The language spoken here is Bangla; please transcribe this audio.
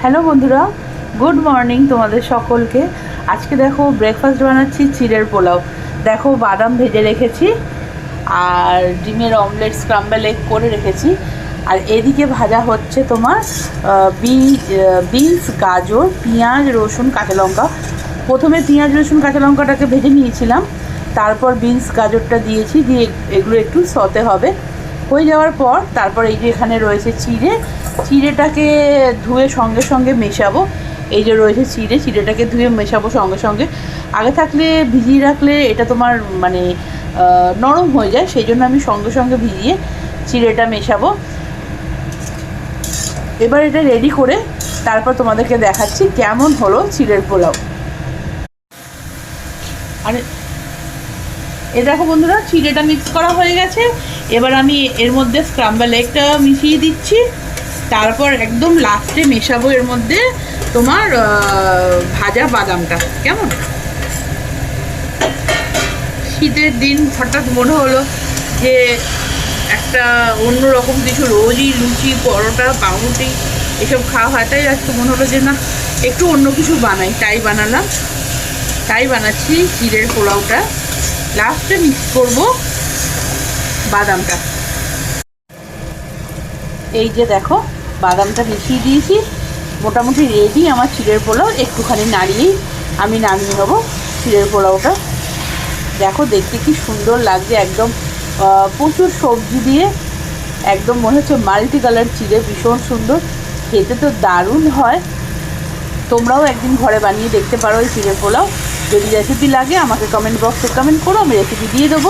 হ্যালো বন্ধুরা, গুড মর্নিং তোমাদের সকলকে। আজকে দেখো ব্রেকফাস্ট বানাচ্ছি চিড়ের পোলাও। দেখো বাদাম ভেজে রেখেছি আর ডিমের অমলেট স্ক্রাম্বল এগ করে রেখেছি। আর এদিকে ভাজা হচ্ছে তোমার বিনস, গাজর, পেঁয়াজ, রসুন, কাঁচা লঙ্কা। প্রথমে পেঁয়াজ, রসুন, কাঁচা লঙ্কাটাকে ভেজে নিয়েছিলাম, তারপর বিনস গাজরটা দিয়েছি, দিয়ে এগুলো একটু সতে হবে। হয়ে যাওয়ার পর তারপর এই যে এখানে রয়েছে চিড়েটাকে ধুয়ে সঙ্গে সঙ্গে মেশাবো। এই যে রয়েছে চিড়েটাকে ধুয়ে মেশাবো সঙ্গে সঙ্গে। আগে থাকলে ভিজিয়ে রাখলে এটা তোমার মানে নরম হয়ে যায়, সেই জন্য আমি সঙ্গে সঙ্গে ভিজিয়ে চিড়েটা মেশাবো। এবার এটা রেডি করে তারপর তোমাদেরকে দেখাচ্ছি কেমন হলো চিড়ের পোলাও। আর এ দেখো বন্ধুরা, চিড়েটা মিক্স করা হয়ে গেছে। এবার আমি এর মধ্যে স্ক্রাম্বল এগটা মিশিয়ে দিচ্ছি, তারপর একদম লাস্টে মেশাবো এর মধ্যে তোমার ভাজা বাদামটা। কেমন শীতের দিন হঠাৎ মনে হলো যে একটা অন্য রকম কিছু, রোজই লুচি, পরোটা, পাউরুটি এসব খাওয়া হয়, তাই আজকে মনে হলো যে না একটু অন্য কিছু বানাই, তাই বানাচ্ছি চিড়ের পোলাওটা। লাস্টে মিক্স করব বাদামটা। এই যে দেখো বাদামটা মিশিয়ে দিয়েছি, মোটামুটি রেডি আমার চিড়ের পোলাও। একটুখানি নাড়িয়েই আমি নামিয়ে নেবো চিড়ের পোলাওটা। দেখো দেখতে কি সুন্দর লাগছে, একদম প্রচুর সবজি দিয়ে একদম মনে হচ্ছে মাল্টি কালার চিড়ে, ভীষণ সুন্দর খেতে, তো দারুণ হয়। তোমরাও একদিন ঘরে বানিয়ে দেখতে পারো এই চিড়ের পোলাও। যদি রেসিপি লাগে আমাকে কমেন্ট বক্সে কমেন্ট করো, আমি রেসিপি দিয়ে দেবো।